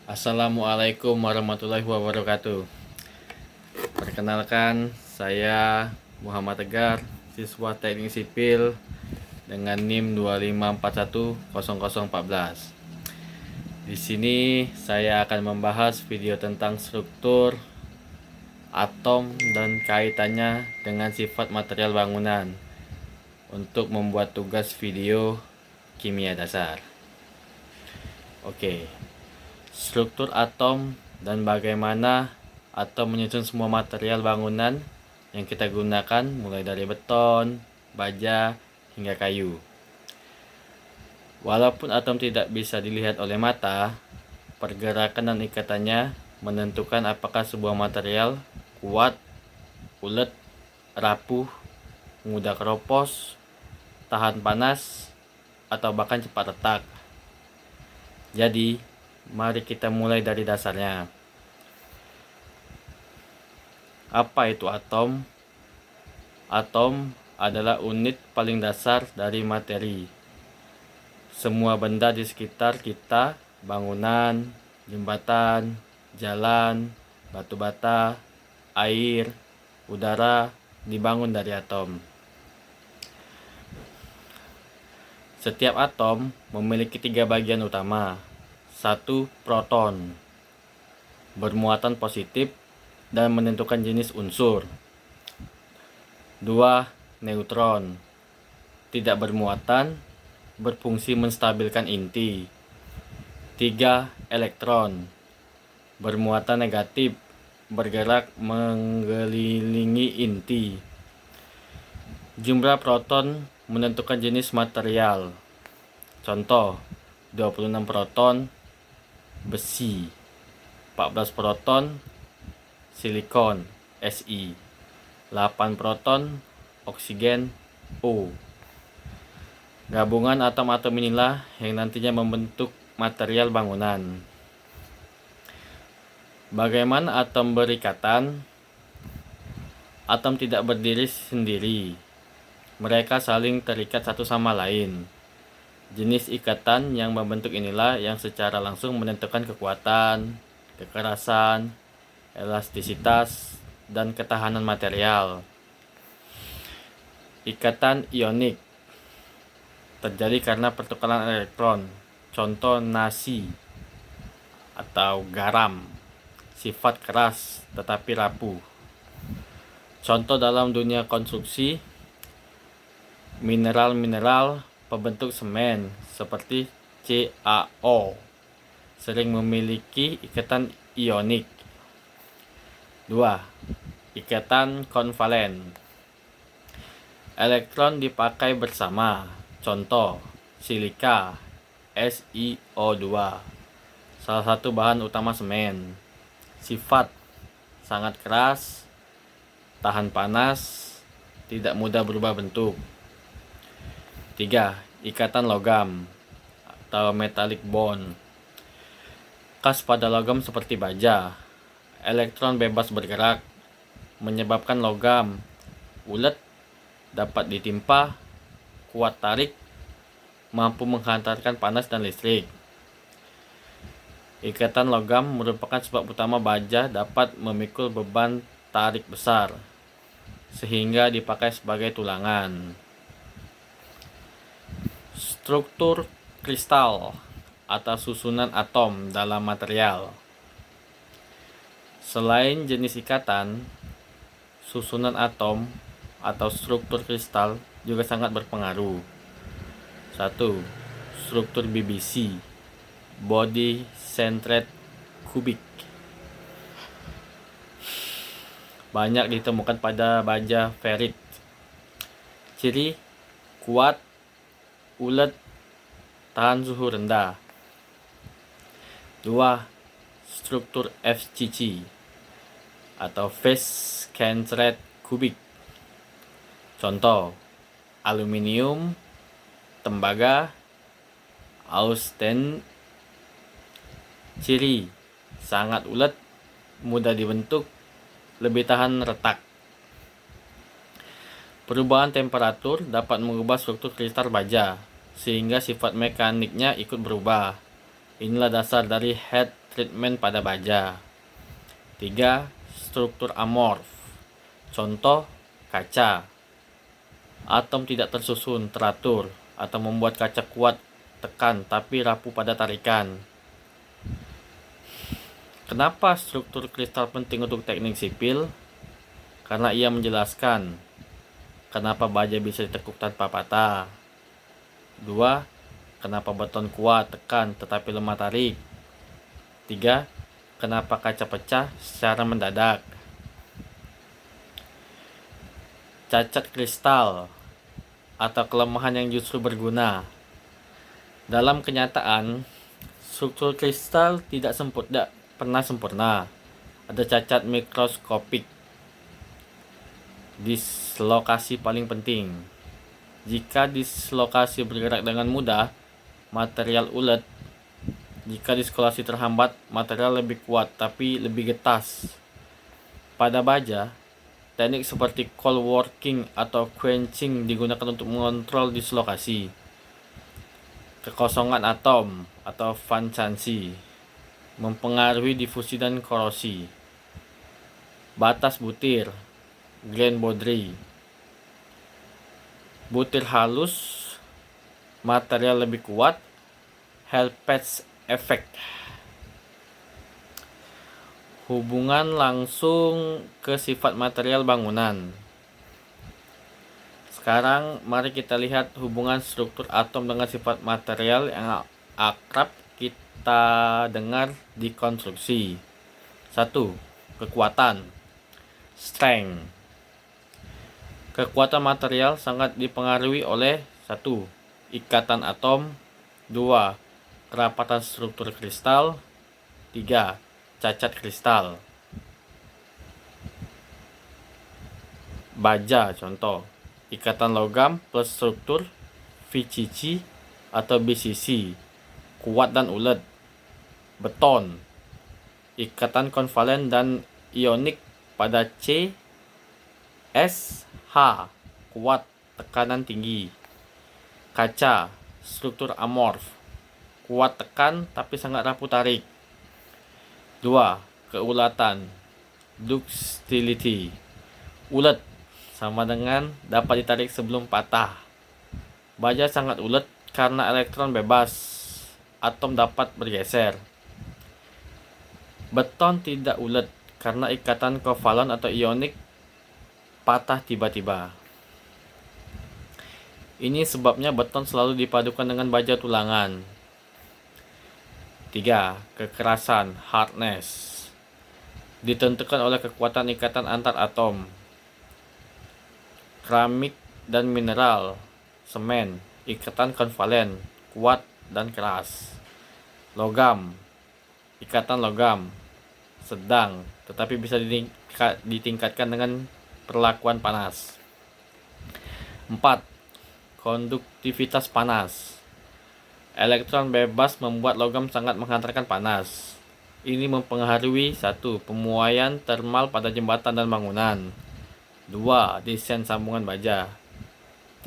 Assalamualaikum warahmatullahi wabarakatuh. Perkenalkan, saya Muhammad Tegar, siswa Teknik Sipil dengan NIM 25410014. Di sini saya akan membahas video tentang struktur atom dan kaitannya dengan sifat material bangunan untuk membuat tugas video kimia dasar. Oke. Struktur atom dan bagaimana atom menyusun semua material bangunan yang kita gunakan, mulai dari beton, baja, hingga kayu. Walaupun atom tidak bisa dilihat oleh mata, pergerakan dan ikatannya menentukan apakah sebuah material kuat, ulet, rapuh, mudah keropos, tahan panas, atau bahkan cepat retak. Jadi, mari kita mulai dari dasarnya. Apa itu atom? Atom adalah unit paling dasar dari materi. Semua benda di sekitar kita, bangunan, jembatan, jalan, batu bata, air, udara, dibangun dari atom. Setiap atom memiliki 3 bagian utama. 1. Proton, bermuatan positif dan menentukan jenis unsur. 2. Neutron, tidak bermuatan, berfungsi menstabilkan inti. 3. Elektron, bermuatan negatif, bergerak mengelilingi inti. Jumlah proton menentukan jenis material. Contoh, 26 proton besi, 14 proton silikon Si, 8 proton oksigen O. Gabungan atom-atom inilah yang nantinya membentuk material bangunan. Bagaimana atom berikatan? Atom tidak berdiri sendiri. Mereka saling terikat satu sama lain. Jenis ikatan yang membentuk inilah yang secara langsung menentukan kekuatan, kekerasan, elastisitas, dan ketahanan material. Ikatan ionik terjadi karena pertukaran elektron. Contoh nasi atau garam, sifat keras tetapi rapuh. Contoh dalam dunia konstruksi, mineral-mineral pembentuk semen seperti CaO sering memiliki ikatan ionik. 2. Ikatan konvalen. Elektron dipakai bersama. Contoh, silika SiO2, salah satu bahan utama semen. Sifat sangat keras, tahan panas, tidak mudah berubah bentuk. 3. Ikatan logam atau metallic bond. Khas pada logam seperti baja, elektron bebas bergerak, menyebabkan logam ulet, dapat ditimpa, kuat tarik, mampu menghantarkan panas dan listrik. Ikatan logam merupakan sebab utama baja dapat memikul beban tarik besar, sehingga dipakai sebagai tulangan. Struktur kristal atau susunan atom dalam material. Selain jenis ikatan, susunan atom atau struktur kristal juga sangat berpengaruh. 1. Struktur BBC, body centered cubic, banyak ditemukan pada baja ferit. Ciri kuat, ulet, tahan suhu rendah. 2. Struktur FCC atau face centered cubic. Contoh, aluminium, tembaga, Austen. Ciri sangat ulet, mudah dibentuk, lebih tahan retak. Perubahan temperatur dapat mengubah struktur kristal baja, sehingga sifat mekaniknya ikut berubah. Inilah dasar dari heat treatment pada baja. 3. Struktur amorf. Contoh, kaca. Atom tidak tersusun, teratur, atau membuat kaca kuat tekan tapi rapuh pada tarikan. Kenapa struktur kristal penting untuk teknik sipil? Karena ia menjelaskan kenapa baja bisa ditekuk tanpa patah. 2. Kenapa beton kuat tekan tetapi lemah tarik. 3. Kenapa kaca pecah secara mendadak. Cacat kristal atau kelemahan yang justru berguna. Dalam kenyataan, struktur kristal tidak pernah sempurna. Ada cacat mikroskopik. Dislokasi paling penting. Jika dislokasi bergerak dengan mudah, material ulet. Jika dislokasi terhambat, material lebih kuat tapi lebih getas. Pada baja, teknik seperti cold working atau quenching digunakan untuk mengontrol dislokasi. Kekosongan atom atau vacancy mempengaruhi difusi dan korosi. Batas butir, Glenn-Bodry. Butir halus, material lebih kuat, Hell-Patch effect. Hubungan langsung ke sifat material bangunan. Sekarang mari kita lihat hubungan struktur atom dengan sifat material yang akrab kita dengar di konstruksi. 1. Kekuatan, strength. Kekuatan material sangat dipengaruhi oleh 1. Ikatan atom. 2. Kerapatan struktur kristal. 3. Cacat kristal. Baja contoh, ikatan logam plus struktur VCC atau BCC, kuat dan ulet. Beton, ikatan konvalen dan ionik pada C, S, H, kuat, tekanan tinggi. Kaca, struktur amorf, kuat tekan tapi sangat rapuh tarik. 2. Keulatan, ductility, ulet sama dengan dapat ditarik sebelum patah. Baja sangat ulet karena elektron bebas, atom dapat bergeser. Beton tidak ulet karena ikatan kovalen atau ionik patah tiba-tiba. Ini sebabnya beton selalu dipadukan dengan baja tulangan. 3. Kekerasan, hardness, ditentukan oleh kekuatan ikatan antar atom. Keramik dan mineral, semen, ikatan konvalen, kuat dan keras. Logam, ikatan logam, sedang, tetapi bisa ditingkatkan dengan perlakuan panas. 4. Konduktivitas panas. Elektron bebas membuat logam sangat menghantarkan panas. Ini mempengaruhi 1. Pemuaian termal pada jembatan dan bangunan. 2. Desain sambungan baja.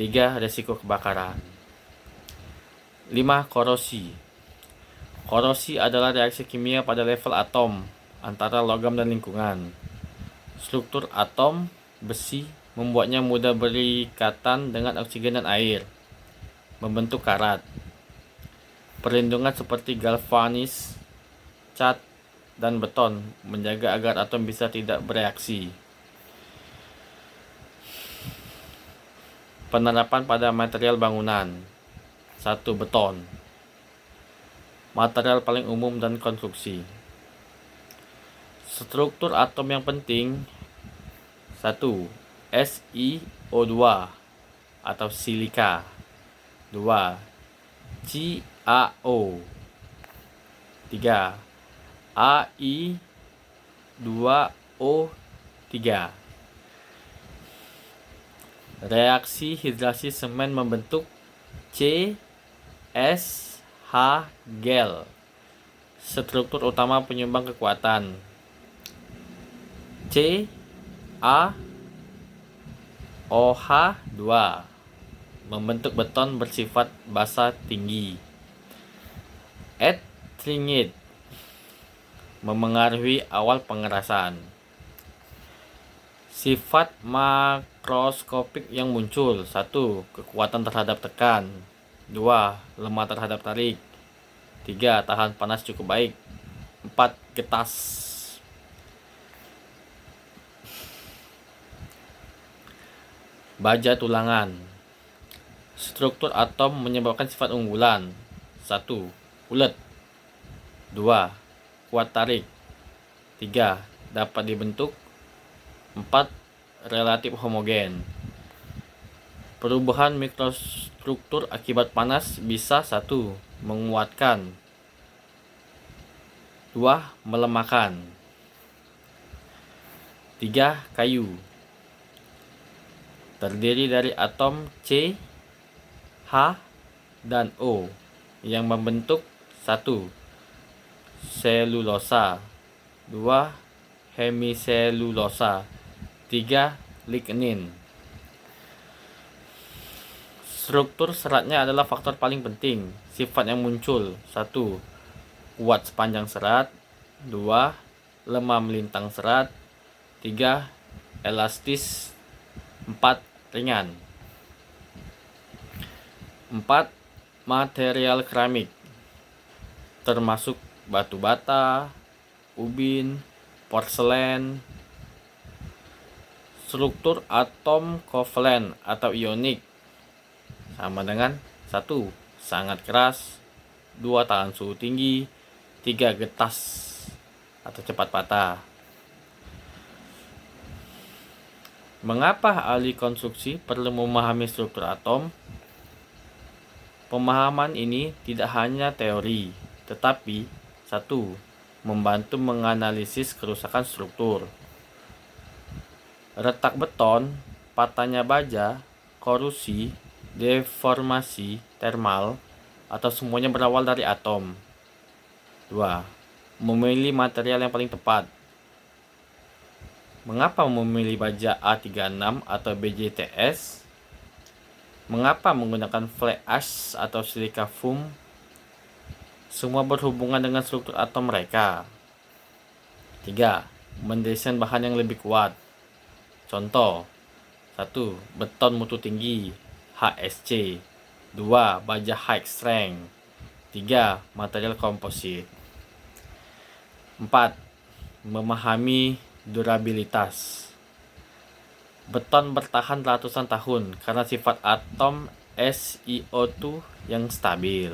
3. Risiko kebakaran. 5. Korosi. Korosi adalah reaksi kimia pada level atom antara logam dan lingkungan. Struktur atom besi membuatnya mudah berikatan dengan oksigen dan air, membentuk karat. Perlindungan seperti galvanis, cat, dan beton menjaga agar atom bisa tidak bereaksi. Penerapan pada material bangunan. 1. Beton, material paling umum dan konstruksi. Struktur atom yang penting. 1. SiO2 atau silika. 2. CaO. 3. Ai2O3. Reaksi hidrasi semen membentuk CSH gel. Struktur utama penyumbang kekuatan. CaOH2 membentuk beton bersifat basa tinggi. Ettringite memengaruhi awal pengerasan. Sifat makroskopik yang muncul: 1. Kekuatan terhadap tekan. 2. Lemah terhadap tarik. 3. Tahan panas cukup baik. 4. Getas. Baja tulangan. Struktur atom menyebabkan sifat unggulan: 1. Ulet. 2. Kuat tarik. 3. Dapat dibentuk. 4. Relatif homogen. Perubahan mikrostruktur akibat panas bisa: 1. Menguatkan. 2. Melemahkan. 3. Kayu. Terdiri dari atom C, H, dan O yang membentuk: 1. Selulosa. 2. Hemiselulosa. 3. Lignin. Struktur seratnya adalah faktor paling penting. Sifat yang muncul: 1. Kuat sepanjang serat. 2. Lemah melintang serat. 3. Elastis. 4. Ringan. 4. Material keramik, termasuk batu bata, ubin, porselen. Struktur atom kovalen atau ionik sama dengan: 1. Sangat keras. 2. Tahan suhu tinggi. 3. Getas atau cepat patah. Mengapa ahli konstruksi perlu memahami struktur atom? Pemahaman ini tidak hanya teori, tetapi: 1. Membantu menganalisis kerusakan struktur. Retak beton, patahnya baja, korosi, deformasi termal, atau semuanya berawal dari atom. 2. Memilih material yang paling tepat. Mengapa memilih baja A36 atau BJTS? Mengapa menggunakan fly ash atau silika foam? Semua berhubungan dengan struktur atom mereka. 3. Mendesain bahan yang lebih kuat. Contoh: 1. Beton mutu tinggi, HSC. 2. Baja high strength. 3. Material komposit. 4. Memahami durabilitas. Beton bertahan ratusan tahun karena sifat atom SiO2 yang stabil.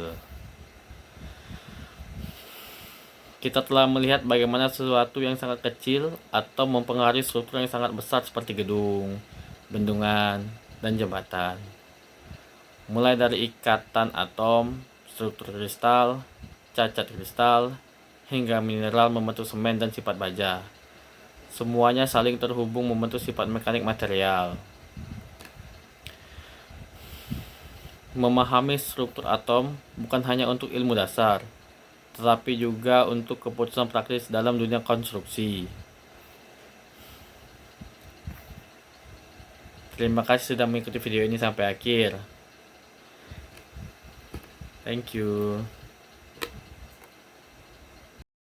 Kita telah melihat bagaimana sesuatu yang sangat kecil atau mempengaruhi struktur yang sangat besar seperti gedung, bendungan, dan jembatan. Mulai dari ikatan atom, struktur kristal, cacat kristal, hingga mineral membentuk semen dan sifat baja. Semuanya saling terhubung membentuk sifat mekanik material. Memahami struktur atom bukan hanya untuk ilmu dasar, tetapi juga untuk keputusan praktis dalam dunia konstruksi. Terima kasih sudah mengikuti video ini sampai akhir. Thank you.